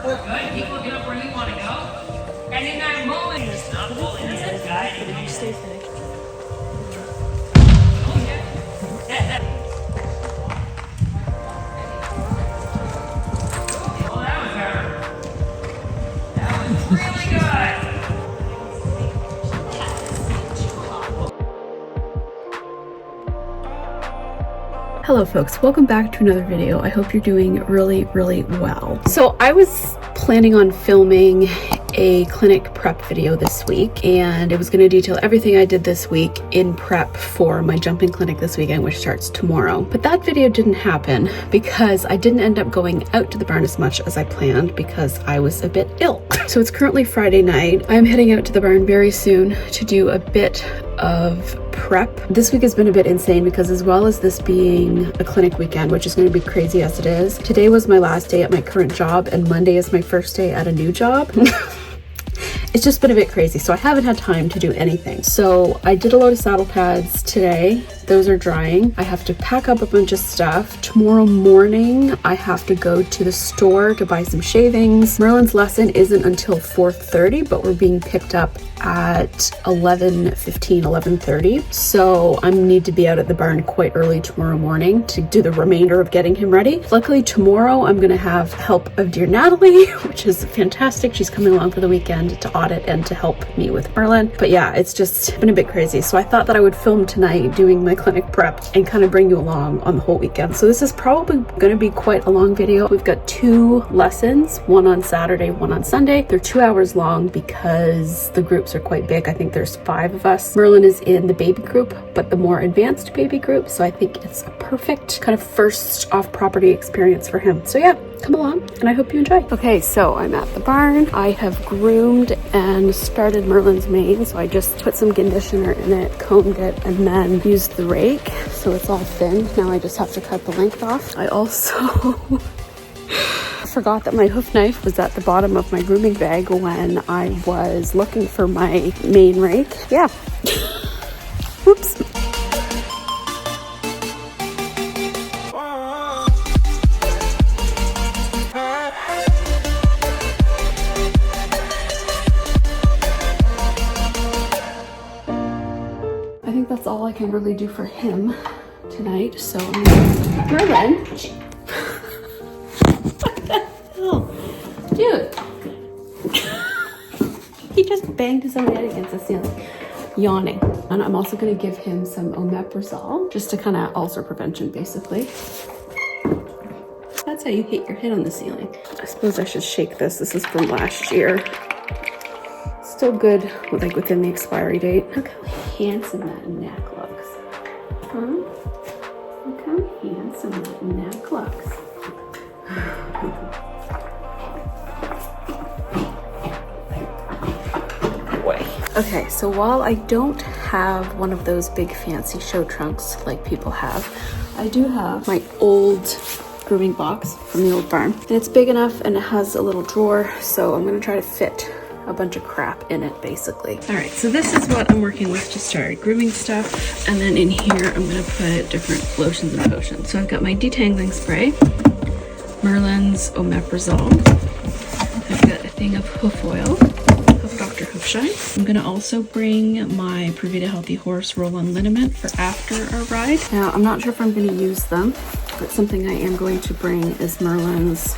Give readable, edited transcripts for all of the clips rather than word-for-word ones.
Good. Keep looking up where you want to go. And in that moment, it's not fully innocent guiding you. Stay safe. Oh, yeah. Oh, that was better. That was really good. Hello folks, welcome back to another video. I hope you're doing really well. So I was planning on filming a clinic prep video this week, and it was going to detail everything I did this week in prep for my jumping clinic this weekend, which starts tomorrow. But that video didn't happen because I didn't end up going out to the barn as much as I planned because I was a bit ill. So it's currently Friday night. I'm heading out to the barn very soon to do a bit of prep. This week has been a bit insane because as well as this being a clinic weekend, which is going to be crazy as it is, today was my last day at my current job and Monday is my first day at a new job. It's just been a bit crazy, so I haven't had time to do anything. So I did a load of saddle pads today. Those are drying. I have to pack up a bunch of stuff. Tomorrow morning, I have to go to the store to buy some shavings. Merlin's lesson isn't until 4:30, but we're being picked up at 11:15, 11:30. So I need to be out at the barn quite early tomorrow morning to do the remainder of getting him ready. Luckily tomorrow I'm gonna have help of dear Nathalie, which is fantastic. She's coming along for the weekend to audit and to help me with Merlin. But yeah, it's just been a bit crazy. So I thought that I would film tonight doing my clinic prep and kind of bring you along on the whole weekend. So this is probably going to be quite a long video. We've got 2 lessons, one on Saturday, one on Sunday. They're 2 hours long because the groups are quite big. I think there's 5 of us. Merlin is in the baby group, but the more advanced baby group. So I think it's a perfect kind of first off property experience for him. So yeah, come along and I hope you enjoy. Okay, so I'm at the barn. I have groomed and started Merlin's mane. So I just put some conditioner in it, combed it, and then used the rake. So it's all thin. Now I just have to cut the length off. I also forgot that my hoof knife was at the bottom of my grooming bag when I was looking for my mane rake. Yeah. Whoops. I think that's all I can really do for him tonight. So Merlin. What the hell? Dude. He just banged his own head against the ceiling, yawning. And I'm also going to give him some omeprazole just to kind of ulcer prevention, basically. That's how you hit your head on the ceiling. I suppose I should shake this. This is from last year. Still good, like within the expiry date. Look how handsome that neck looks. Huh? Look how handsome that neck looks. Boy. Okay, so while I don't have one of those big fancy show trunks like people have, I do have my old grooming box from the old barn. And it's big enough and it has a little drawer, so I'm gonna try to fit a bunch of crap in it, basically. All right, so this is what I'm working with to start grooming stuff. And then in here, I'm gonna put different lotions and potions. So I've got my detangling spray, Merlin's omeprazole. I've got a thing of hoof oil of Dr. Hoofshine. I'm gonna also bring my Provita Healthy Horse roll-on liniment for after our ride. Now, I'm not sure if I'm gonna use them, but something I am going to bring is Merlin's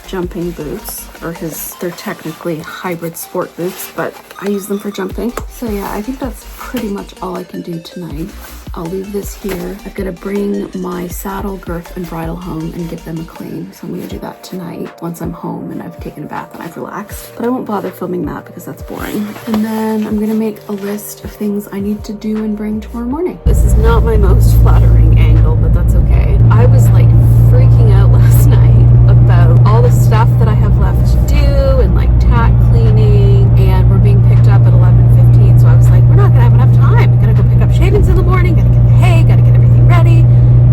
jumping boots, or they're technically hybrid sport boots, but I use them for jumping. So yeah, I think that's pretty much all I can do tonight. I'll leave this here. I've got to bring my saddle, girth, and bridle home and give them a clean. So I'm going to do that tonight once I'm home and I've taken a bath and I've relaxed. But I won't bother filming that because that's boring. And then I'm going to make a list of things I need to do and bring tomorrow morning. This is not my most flattering angle, but that's okay. I was like freaking out last night about all the stuff that I have left to do and like tack cleaning, and we're being picked up at 11:15. So I was like, we're not gonna have enough time. We gotta go pick up shavings in the morning, gotta get the hay, gotta get everything ready.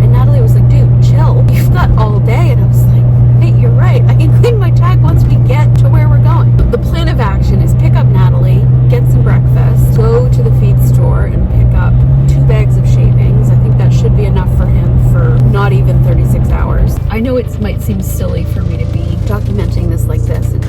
And Nathalie was like, dude, chill. You've got all day. And I was like, hey, you're right. I can clean my tack once we get to where we're going. The plan of action is pick up Nathalie, get some breakfast, go to the feed store and pick up 2 bags of shavings. I think that should be enough for him for not even 36 hours. I know it might seem silly for me to be documenting this like this and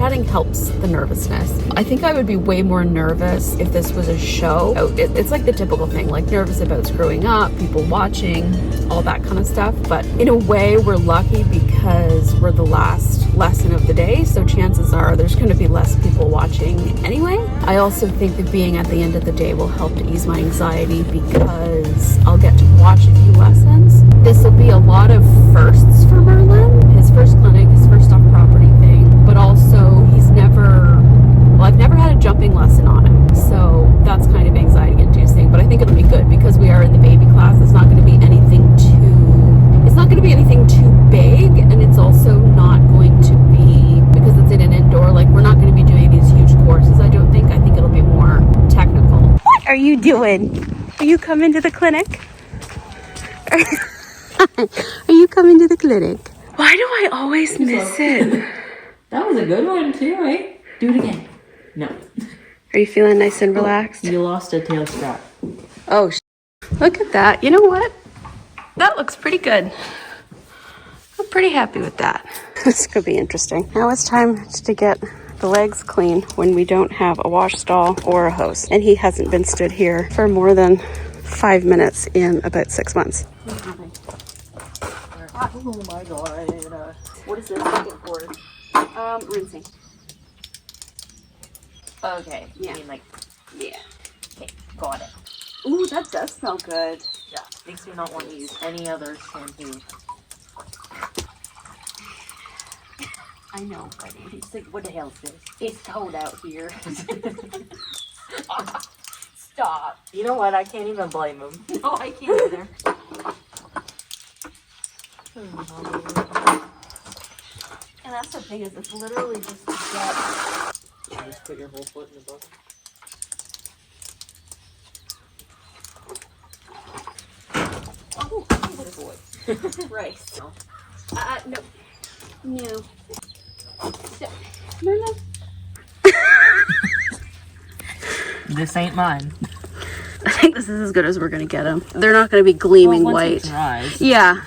chatting helps the nervousness. I think I would be way more nervous if this was a show. It's like the typical thing, like nervous about screwing up, people watching, all that kind of stuff. But in a way, we're lucky because we're the last lesson of the day, so chances are there's going to be less people watching anyway. I also think that being at the end of the day will help to ease my anxiety because I'll get to watch a few lessons. This will be a lot of firsts for Merlin. His first clinic, his first off-property thing, but also I've never had a jumping lesson on him, so that's kind of anxiety inducing, but I think it'll be good because we are in the baby class. It's not going to be anything too big, and it's also not going to be, because it's in an indoor, like we're not going to be doing these huge courses. I think it'll be more technical. What are you doing? Are you coming to the clinic? Are you coming to the clinic? Why do I always miss it? That was a good one too, eh? Do it again. No. Are you feeling nice and relaxed? You lost a tail strap. Oh, look at that. You know what? That looks pretty good. I'm pretty happy with that. This could be interesting. Now it's time to get the legs clean when we don't have a wash stall or a hose. And he hasn't been stood here for more than 5 minutes in about 6 months. Oh my god. What is this looking for? Rinsing. Okay. Yeah. You mean like, Yeah. okay, got it. Ooh, that does smell good. Yeah. Makes me not want to use any other shampoo. I know, buddy. It's like, what the hell is this? It's cold out here. Stop. You know what? I can't even blame him. No, I can't either. And that's the thing, is it's literally just to get... You just put your whole foot in the bucket. Oh, what a boy. Right. No. No. No. This ain't mine. I think this is as good as we're gonna get them. They're not gonna be gleaming white. Dries. Yeah.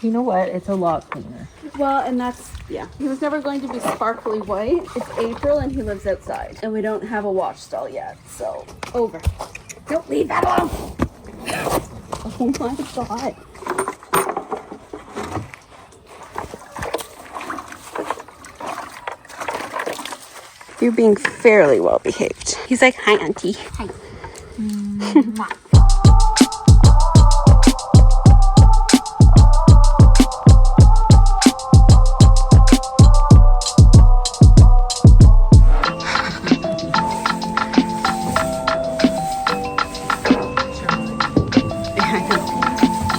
You know what? It's a lot cleaner. Well, and that's, yeah. He was never going to be sparkly white. It's April and he lives outside. And we don't have a wash stall yet, so over. Don't leave that alone. Oh my god. You're being fairly well behaved. He's like, hi, auntie. Hi.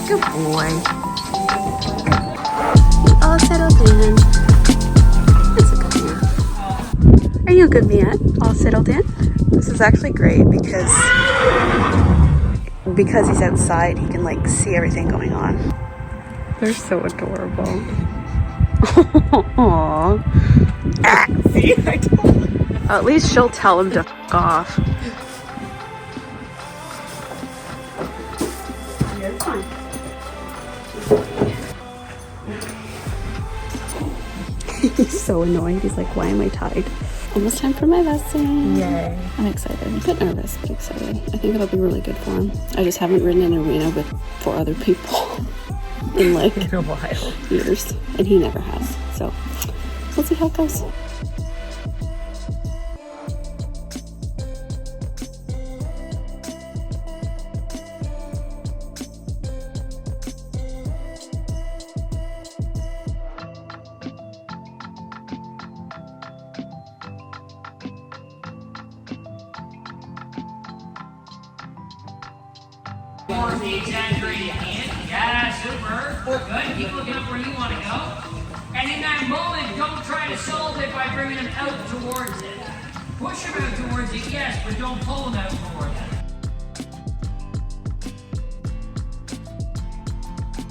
Good boy. You all settled in. That's a good man. Are you a good man? All settled in? This is actually great because he's outside, he can like see everything going on. They're so adorable. Aww. See? I told you. At least she'll tell him to f*** off. He's so annoyed. He's like, why am I tied? Almost time for my lesson. Yay. I'm excited. I'm a bit nervous, but excited. I think it'll be really good for him. I just haven't ridden an arena with 4 other people in like In a while. years. And he never has. So we'll see how it goes. More the exaggerated hand. Yeah, super. Good. Keep looking up where you want to go. And in that moment, don't try to solve it by bringing him out towards it. Push him out towards it, yes, but don't pull him out towards it.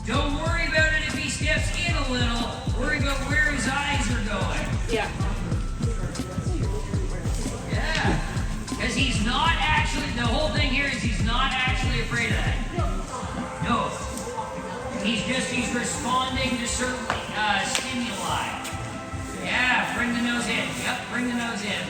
Don't worry about it if he steps in a little. Worry about where his eyes are going. Yeah. Yeah. Because he's not actually, the whole thing here is he's not actually afraid of that. No. He's responding to certain stimuli. Yeah, bring the nose in. Yep, bring the nose in.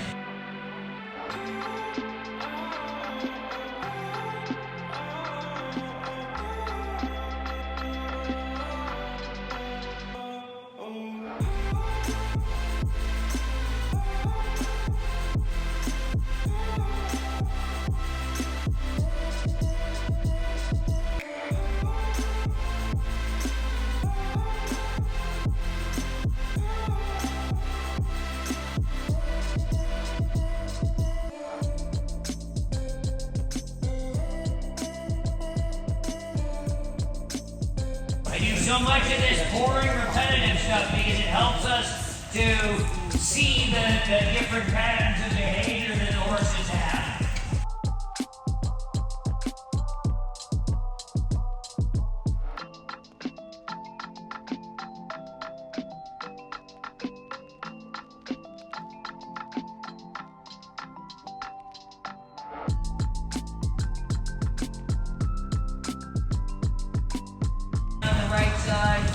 I do so much of this boring, repetitive stuff because it helps us to see the different patterns of behavior that the horses have.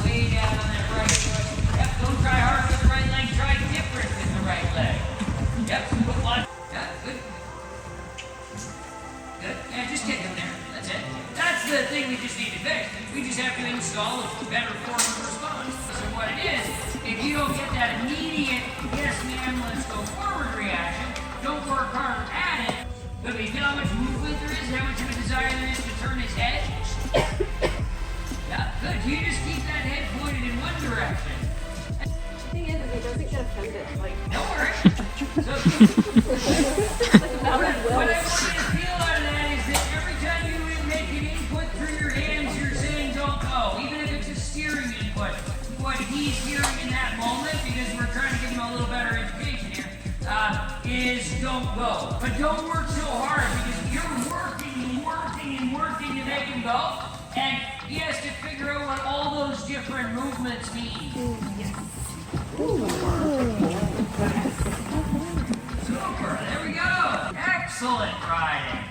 Way down on that right foot. Yep, don't try hard with the right leg, try different with the right leg. Yep, put one. Yeah, good. Good. Yeah, just kick him there. That's it. That's the thing we just need to fix. We just have to install a better form of response. So what it is, if you don't get that immediate, yes ma'am, let's go forward reaction, don't work harder at it, but we feel how much movement there is, how much of a desire there is to turn his head. Yeah, good. You just keep that head pointed in one direction. The thing is, he doesn't get offended. Like, don't worry. So, what I want you to feel out of that is that every time you make an input through your hands, you're saying don't go. Even if it's a steering input. What he's hearing in that moment, because we're trying to give him a little better education here, is don't go. But don't work so hard because you're working and working and working to make him go. And he has to figure out what all those different movements mean. Super, there we go. Excellent riding.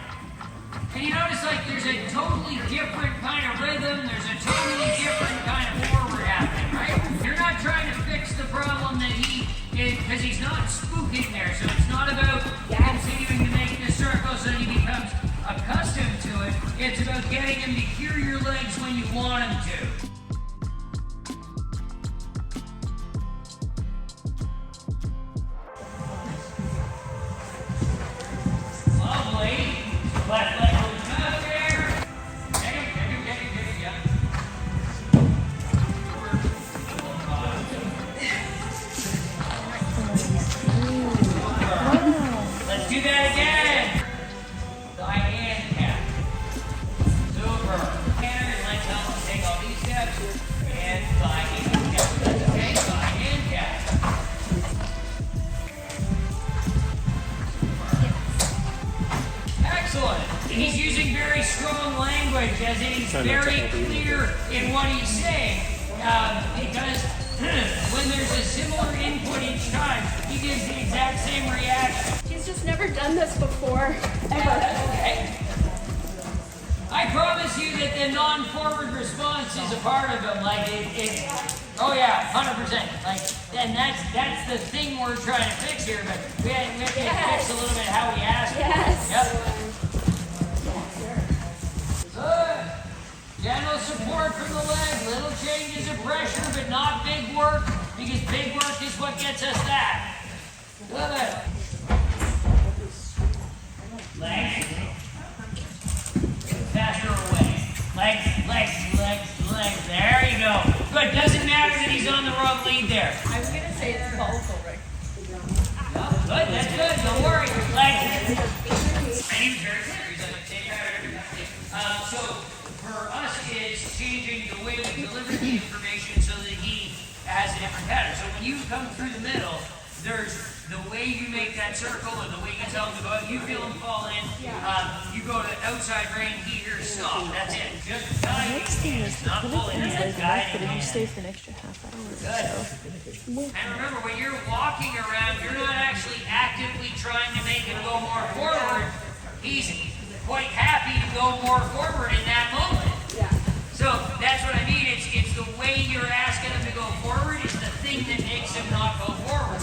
And you notice like there's a totally different kind of rhythm, there's a totally different kind of forward happening, right? You're not trying to fix the problem that he is, because he's not spooking there, so it's not about continuing to make the circle so that he becomes accustomed to it. It's about getting him to hear your legs when you want him to. Lovely. Left leg will come out there. Take him, yeah. Let's do that again. Take all these steps and fly in cap. Okay, fly in cap. Excellent. And he's using very strong language, as in he's very clear in what he's saying. Because when there's a similar input each time, he gives the exact same reaction. he's just never done this before, ever. Yeah, that's okay. I promise you that the non-forward response is a part of him. Like it's oh yeah, 100%. Like, and that's the thing we're trying to fix here. But we have to fix a little bit how we ask. Yes. Yep. Good. Gentle support from the leg. Little changes of pressure, but not big work, because big work is what gets us that. Good. Legs. Faster away. Legs. There you go. Good. Doesn't matter that he's on the wrong lead there. I was going to say it's volatile, right? Good. That's good. Don't worry. Legs. And he was very clear. He's like, take out everything. So for us, it's changing the way we deliver the information so that he has a different pattern. So when you come through the middle, there's the way you make that circle and the way you tell him to go out. You feel him fall in. You go to outside rein, he hears stop. That's it. Just guiding hands, not pulling hands, guiding hands. Stay for an extra half hour. Good. And remember, when you're walking around, you're not actually actively trying to make him go more forward. He's quite happy to go more forward in that moment. So that's what I mean. It's the way you're asking him to go forward is the thing that makes him not go forward.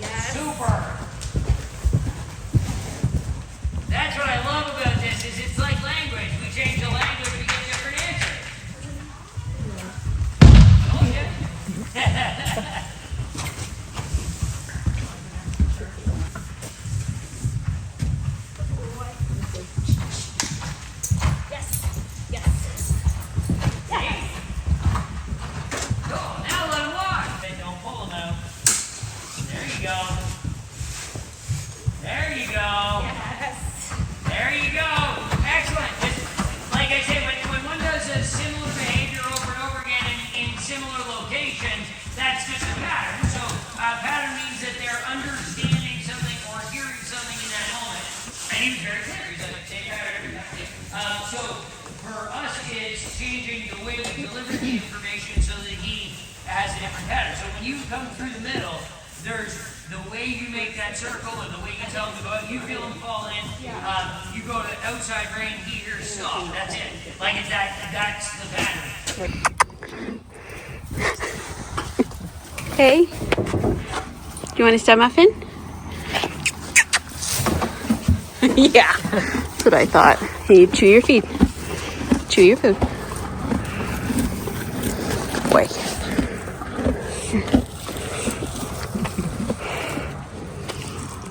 Yes. Super. That's what I love about this, is it's like language. We change the language, we get different answers. Oh, yeah. Changing the way we deliver the information so that he has a different pattern. So when you come through the middle, there's the way you make that circle and the way you tell him to go out. You feel him fall in. You go to outside rein, he hears stop. That's it. Like it's that's the pattern. Hey, do you want a stud muffin? Yeah, that's what I thought. Hey, chew your feet. Chew your food. Boy.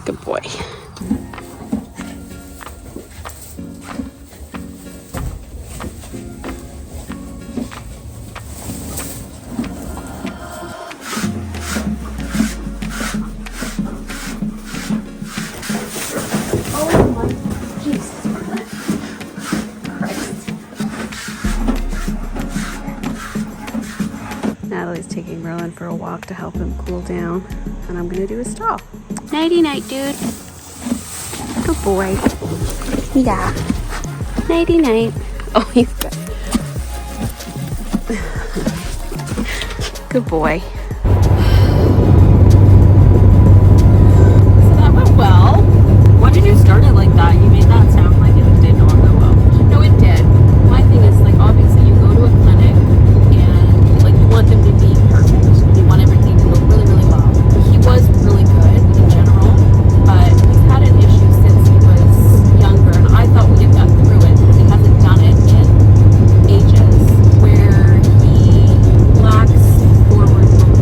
Good boy. Oh my Jesus, Merlin. Christ. Nathalie's taking Merlin for a walk to help him cool down, and I'm gonna do a stall. Nighty night, dude. Good boy. Yeah. Nighty night. Oh, he's good. Good boy. So that went well. Why did you start it like that? You made that sound like it did not go well. No, it did. My thing is, like, obviously you go to a clinic and, like, you want them to be perfect. You want everything to go really, really well. He was really good in general, but he's had an issue since he was younger, and I thought we had gotten through it because he hasn't done it in ages, where he lacks forward mobility.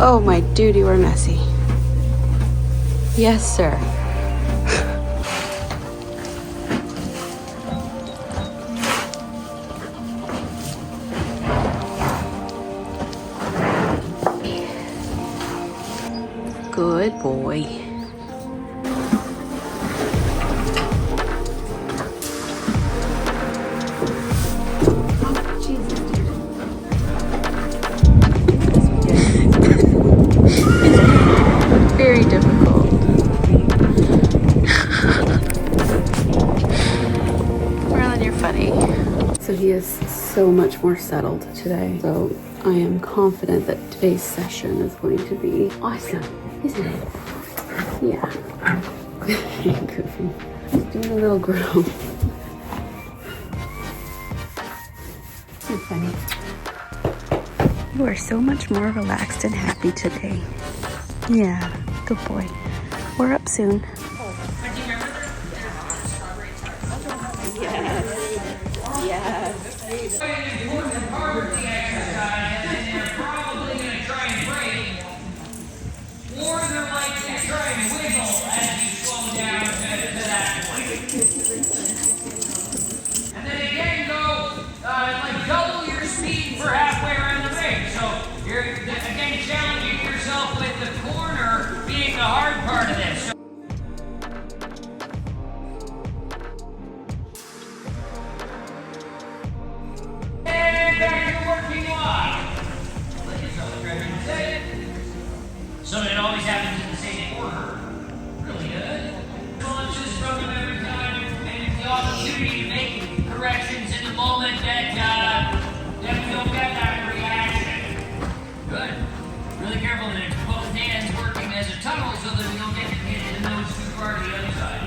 Oh my dude, you are messy. Yes, sir. Good boy. Very difficult. Merlin, you're funny. So he is so much more settled today. So I am confident that today's session is going to be awesome, isn't it? Yeah. Goofy. He's doing a little groom. You're funny. You are so much more relaxed and happy today. Yeah, good boy. We're up soon. So it always happens in the same order. Really good. Launches from them every time, and the opportunity to make corrections in the moment that we don't get that reaction. Good. Really careful that both hands working as a tunnel so that we don't get hit in the nose too far to the other side.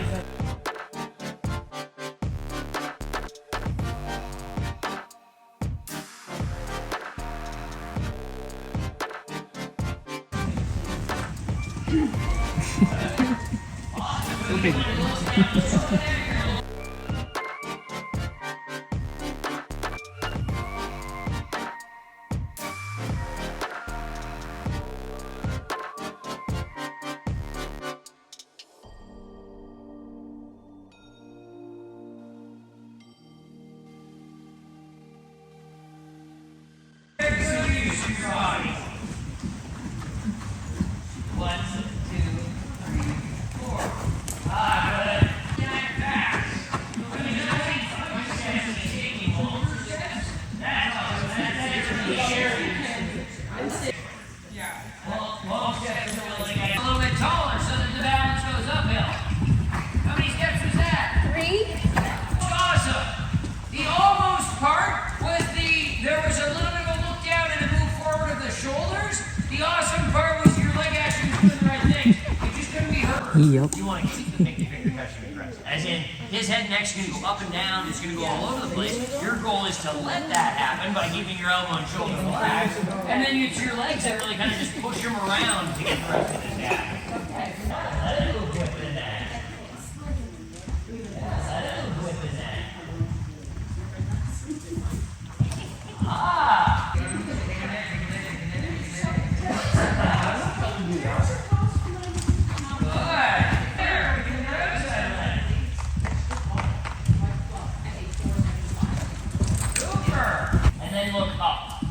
Yep. You want to make the finger touch your crest. As in, his head and neck's going to go up and down, it's going to go all over the place. Your goal is to let that happen by keeping your elbow and shoulder relaxed. And then it's your legs that really kind of just push him around to get the rest of his dad. Let it go whip in that. Let it go whip in that. Ah! Look up.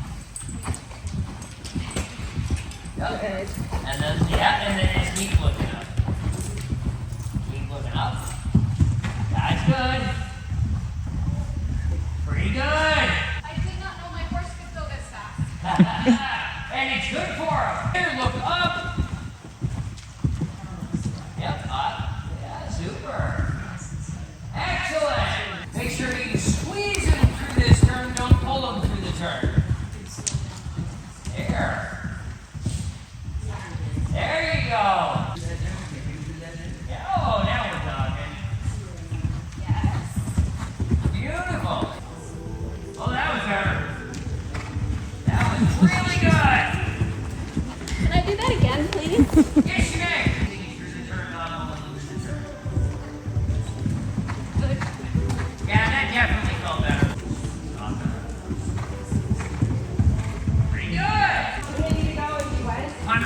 Yep. And then, yeah, and then just keep looking up. Keep looking up. That's good. Pretty good. I did not know my horse could go this fast. And it's good for him. Here, look up. Yep, up. Yeah, super. Excellent. Make sure you squeeze him through this turn. Don't pull him through the turn. There you go. Oh, now we're talking. Yes. Beautiful. Oh, that was better. That was really good. Can I do that again, please? Yes, you may. Through the turn, not lose the turn. Yeah, that definitely felt better. Pretty good. Where do you need to go if you went? On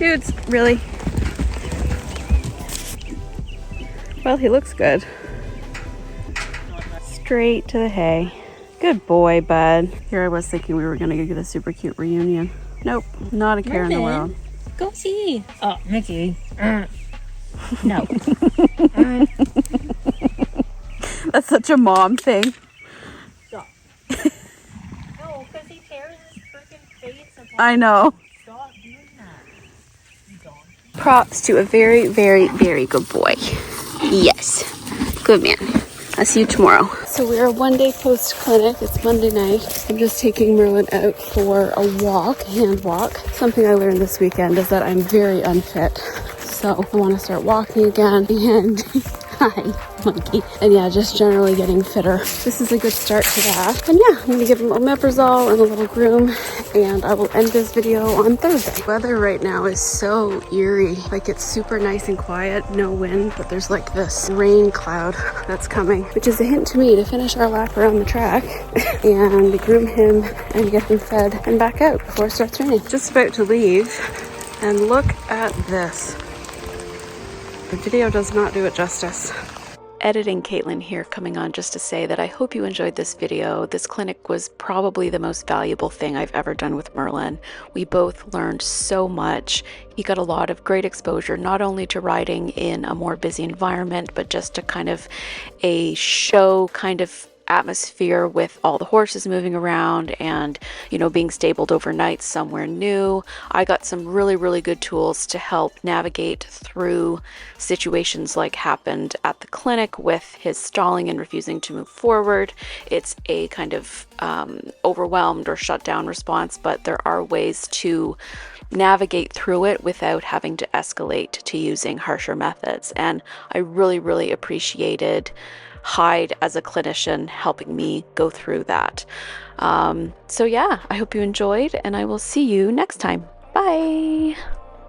Dudes, really? Well, he looks good. Straight to the hay. Good boy, bud. Here I was thinking we were gonna get a super cute reunion. Nope, not a care in the world. Go see. Oh, Mickey. No. That's such a mom thing. Stop. No, because he tears his freaking face apart. I know. Stop doing that. You don't. Props to a very, very, very good boy. Yes. Good man. I'll see you tomorrow. So we are one day post clinic. It's Monday night. I'm just taking Merlin out for a walk, hand walk. Something I learned this weekend is that I'm very unfit. So I want to start walking again and hi, monkey. And yeah, just generally getting fitter. This is a good start to that. And yeah, I'm going to give him a omeprazole and a little groom, and I will end this video on Thursday. Weather right now is so eerie. Like, it's super nice and quiet, no wind, but there's like this rain cloud that's coming, which is a hint to me to finish our lap around the track and groom him and get him fed and back out before it starts raining. Just about to leave, and look at this. The video does not do it justice. Editing Kaitlyn here, coming on just to say that I hope you enjoyed this video. This clinic was probably the most valuable thing I've ever done with Merlin. We both learned so much. He got a lot of great exposure, not only to riding in a more busy environment, but just to kind of a show kind of atmosphere with all the horses moving around and, you know, being stabled overnight somewhere new. I got some really, really good tools to help navigate through situations like happened at the clinic with his stalling and refusing to move forward. It's a kind of overwhelmed or shut down response, but there are ways to navigate through it without having to escalate to using harsher methods. And I really, really appreciated Hyde as a clinician helping me go through that. So yeah, I hope you enjoyed, and I will see you next time. Bye.